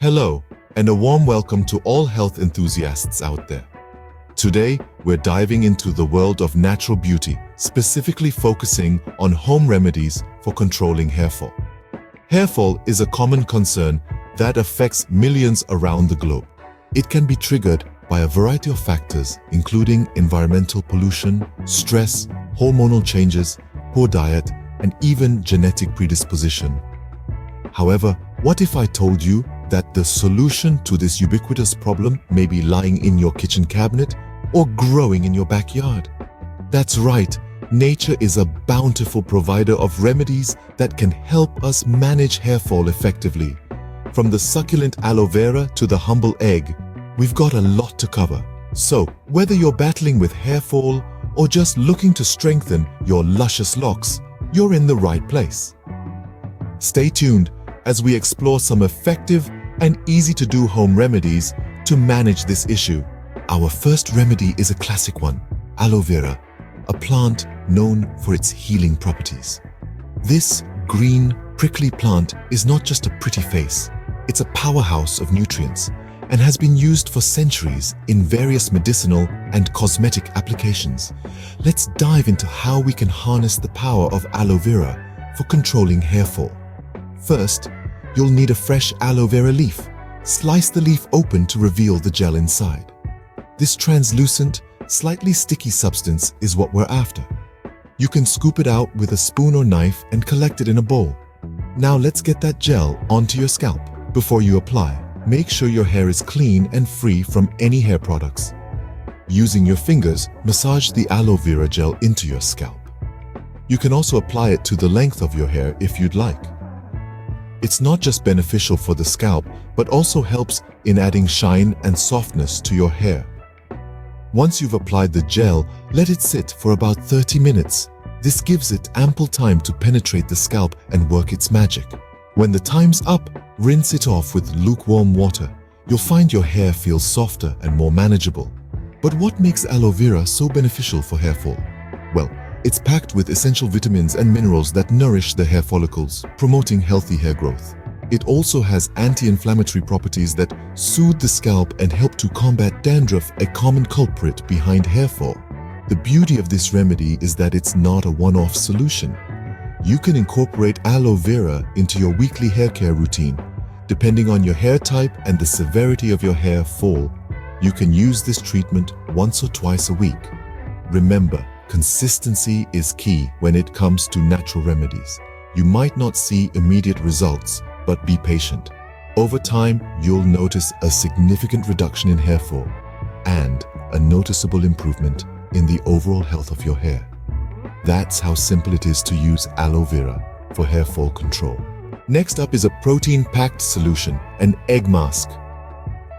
Hello, and a warm welcome to all health enthusiasts out there. Today, we're diving into the world of natural beauty, specifically focusing on home remedies for controlling hair fall. Hair fall is a common concern that affects millions around the globe. It can be triggered by a variety of factors, including environmental pollution, stress, hormonal changes, poor diet, and even genetic predisposition. However, what if I told you that the solution to this ubiquitous problem may be lying in your kitchen cabinet or growing in your backyard? That's right, nature is a bountiful provider of remedies that can help us manage hair fall effectively. From the succulent aloe vera to the humble egg, we've got a lot to cover. So, whether you're battling with hair fall or just looking to strengthen your luscious locks, you're in the right place. Stay tuned as we explore some effective and easy-to-do home remedies to manage this issue. Our first remedy is a classic one, aloe vera, a plant known for its healing properties. This green, prickly plant is not just a pretty face, it's a powerhouse of nutrients and has been used for centuries in various medicinal and cosmetic applications. Let's dive into how we can harness the power of aloe vera for controlling hair fall. First, you'll need a fresh aloe vera leaf. Slice the leaf open to reveal the gel inside. This translucent, slightly sticky substance is what we're after. You can scoop it out with a spoon or knife and collect it in a bowl. Now let's get that gel onto your scalp. Before you apply, make sure your hair is clean and free from any hair products. Using your fingers, massage the aloe vera gel into your scalp. You can also apply it to the length of your hair if you'd like. It's not just beneficial for the scalp, but also helps in adding shine and softness to your hair. Once you've applied the gel, let it sit for about 30 minutes. This gives it ample time to penetrate the scalp and work its magic. When the time's up, rinse it off with lukewarm water. You'll find your hair feels softer and more manageable. But what makes aloe vera so beneficial for hair fall? Well, it's packed with essential vitamins and minerals that nourish the hair follicles, promoting healthy hair growth. It also has anti-inflammatory properties that soothe the scalp and help to combat dandruff, a common culprit behind hair fall. The beauty of this remedy is that it's not a one-off solution. You can incorporate aloe vera into your weekly hair care routine. Depending on your hair type and the severity of your hair fall, you can use this treatment once or twice a week. Remember, consistency is key when it comes to natural remedies. You might not see immediate results, but be patient. Over time, you'll notice a significant reduction in hair fall and a noticeable improvement in the overall health of your hair. That's how simple it is to use aloe vera for hair fall control. Next up is a protein-packed solution, an egg mask.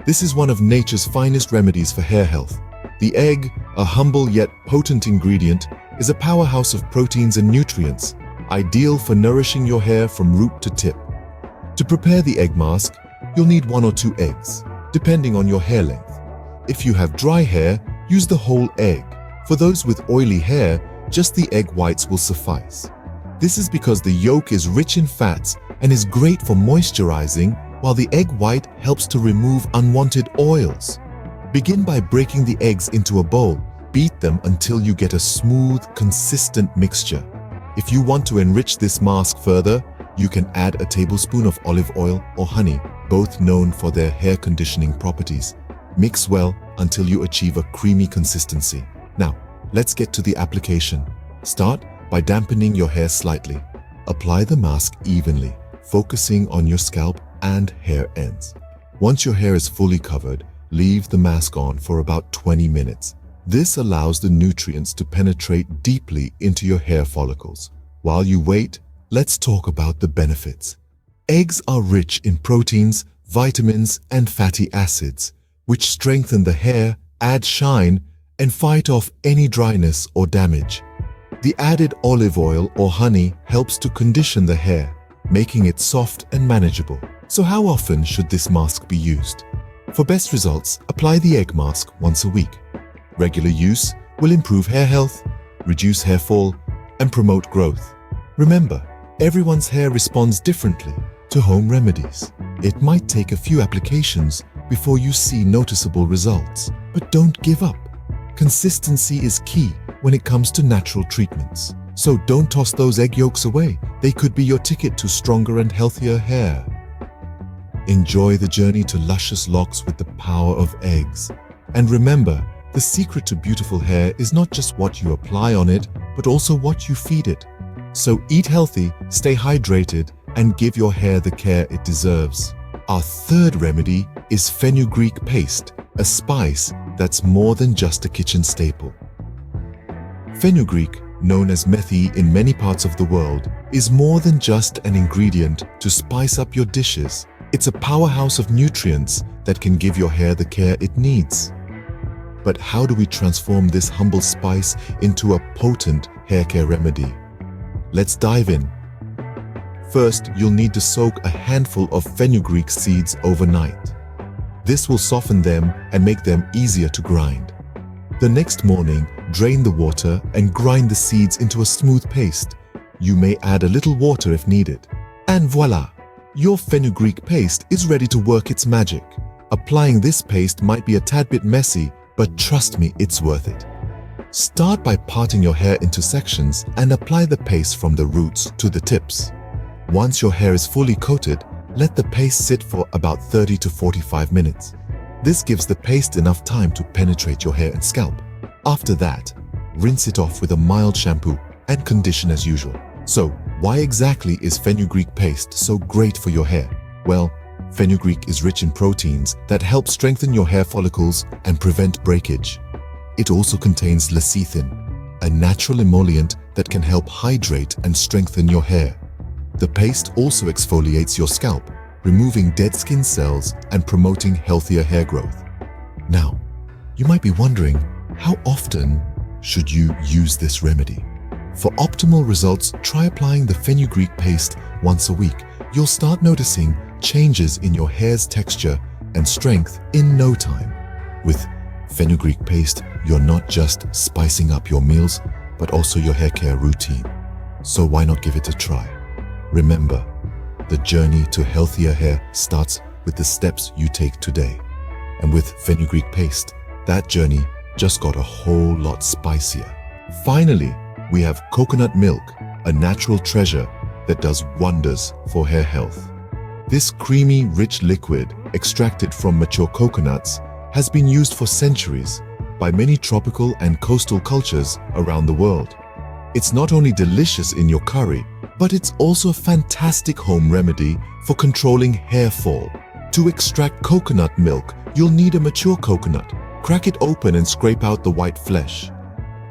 This is one of nature's finest remedies for hair health. The egg, a humble yet potent ingredient, is a powerhouse of proteins and nutrients, ideal for nourishing your hair from root to tip. To prepare the egg mask, you'll need 1 or 2 eggs, depending on your hair length. If you have dry hair, use the whole egg. For those with oily hair, just the egg whites will suffice. This is because the yolk is rich in fats and is great for moisturizing, while the egg white helps to remove unwanted oils. Begin by breaking the eggs into a bowl. Beat them until you get a smooth, consistent mixture. If you want to enrich this mask further, you can add a tablespoon of olive oil or honey, both known for their hair conditioning properties. Mix well until you achieve a creamy consistency. Now, let's get to the application. Start by dampening your hair slightly. Apply the mask evenly, focusing on your scalp and hair ends. Once your hair is fully covered, leave the mask on for about 20 minutes. This allows the nutrients to penetrate deeply into your hair follicles. While you wait, let's talk about the benefits. Eggs are rich in proteins, vitamins, and fatty acids, which strengthen the hair, add shine, and fight off any dryness or damage. The added olive oil or honey helps to condition the hair, making it soft and manageable. So how often should this mask be used? For best results, apply the egg mask once a week. Regular use will improve hair health, reduce hair fall, and promote growth. Remember, everyone's hair responds differently, to home remedies. It might take a few applications before you see noticeable results, but don't give up. Consistency is key when it comes to natural treatments. So don't toss those egg yolks away. They could be your ticket to stronger and healthier hair. Enjoy the journey to luscious locks with the power of eggs. And remember, the secret to beautiful hair is not just what you apply on it, but also what you feed it. So eat healthy, stay hydrated, and give your hair the care it deserves. Our third remedy is fenugreek paste, a spice that's more than just a kitchen staple. Fenugreek, known as methi in many parts of the world, is more than just an ingredient to spice up your dishes. It's a powerhouse of nutrients that can give your hair the care it needs. But how do we transform this humble spice into a potent hair care remedy? Let's dive in. First, you'll need to soak a handful of fenugreek seeds overnight. This will soften them and make them easier to grind. The next morning, drain the water and grind the seeds into a smooth paste. You may add a little water if needed. And voila! Your fenugreek paste is ready to work its magic. Applying this paste might be a tad bit messy, but trust me, it's worth it. Start by parting your hair into sections and apply the paste from the roots to the tips. Once your hair is fully coated, let the paste sit for about 30 to 45 minutes. This gives the paste enough time to penetrate your hair and scalp. After that, rinse it off with a mild shampoo and condition as usual. So, why exactly is fenugreek paste so great for your hair? Well, fenugreek is rich in proteins that help strengthen your hair follicles and prevent breakage. It also contains lecithin, a natural emollient that can help hydrate and strengthen your hair. The paste also exfoliates your scalp, removing dead skin cells and promoting healthier hair growth. Now, you might be wondering, how often should you use this remedy? For optimal results, try applying the fenugreek paste once a week. You'll start noticing changes in your hair's texture and strength in no time. With fenugreek paste, you're not just spicing up your meals, but also your hair care routine. So why not give it a try? Remember, the journey to healthier hair starts with the steps you take today. And with fenugreek paste, that journey just got a whole lot spicier. Finally, we have coconut milk, a natural treasure that does wonders for hair health. This creamy, rich liquid, extracted from mature coconuts, has been used for centuries by many tropical and coastal cultures around the world. It's not only delicious in your curry, but it's also a fantastic home remedy for controlling hair fall. To extract coconut milk, you'll need a mature coconut. Crack it open and scrape out the white flesh.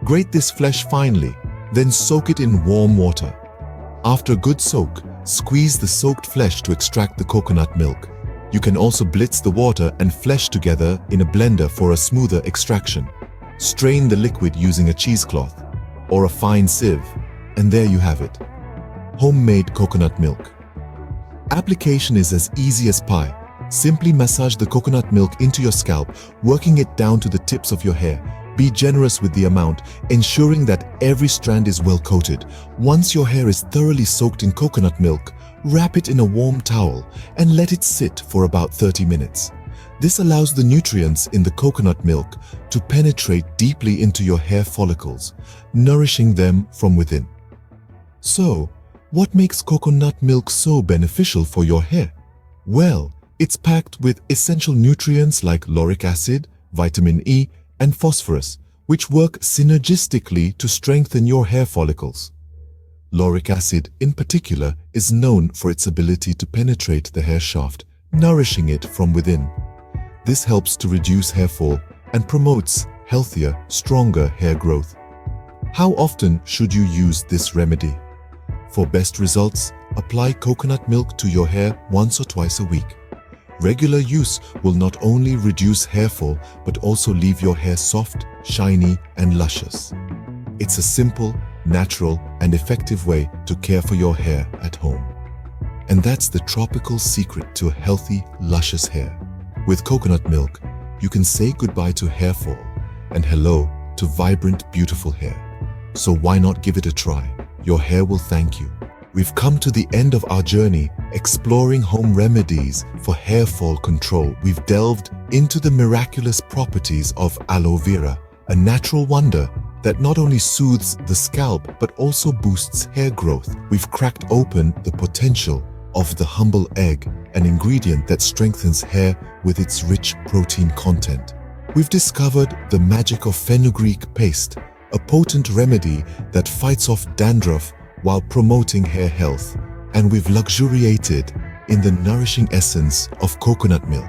Grate this flesh finely, then soak it in warm water. After a good soak, squeeze the soaked flesh to extract the coconut milk. You can also blitz the water and flesh together in a blender for a smoother extraction. Strain the liquid using a cheesecloth or a fine sieve, and there you have it. Homemade coconut milk. Application is as easy as pie. Simply massage the coconut milk into your scalp, working it down to the tips of your hair. Be generous with the amount, ensuring that every strand is well coated. Once your hair is thoroughly soaked in coconut milk, wrap it in a warm towel and let it sit for about 30 minutes. This allows the nutrients in the coconut milk to penetrate deeply into your hair follicles, nourishing them from within. So, what makes coconut milk so beneficial for your hair? Well, it's packed with essential nutrients like lauric acid, vitamin E, and phosphorus, which work synergistically to strengthen your hair follicles. Lauric acid, in particular, is known for its ability to penetrate the hair shaft, nourishing it from within. This helps to reduce hair fall and promotes healthier, stronger hair growth. How often should you use this remedy? For best results, apply coconut milk to your hair once or twice a week. Regular use will not only reduce hair fall, but also leave your hair soft, shiny, and luscious. It's a simple, natural, and effective way to care for your hair at home. And that's the tropical secret to healthy, luscious hair. With coconut milk, you can say goodbye to hair fall and hello to vibrant, beautiful hair. So why not give it a try? Your hair will thank you. We've come to the end of our journey, Exploring home remedies for hair fall control, we've delved into the miraculous properties of aloe vera, a natural wonder that not only soothes the scalp but also boosts hair growth. We've cracked open the potential of the humble egg, an ingredient that strengthens hair with its rich protein content. We've discovered the magic of fenugreek paste, a potent remedy that fights off dandruff while promoting hair health. And we've luxuriated in the nourishing essence of coconut milk,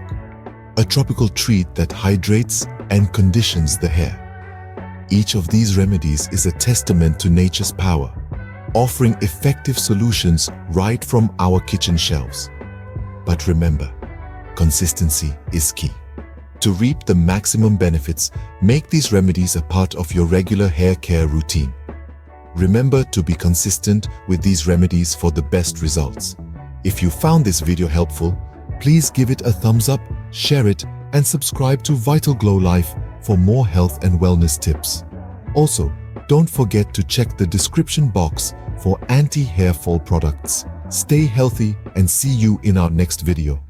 a tropical treat that hydrates and conditions the hair. Each of these remedies is a testament to nature's power, offering effective solutions right from our kitchen shelves. But remember, consistency is key. To reap the maximum benefits, make these remedies a part of your regular hair care routine. Remember to be consistent with these remedies for the best results. If you found this video helpful, please give it a thumbs up, share it, and subscribe to VitalGlowLife for more health and wellness tips. Also, don't forget to check the description box for anti-hair fall products. Stay healthy and see you in our next video.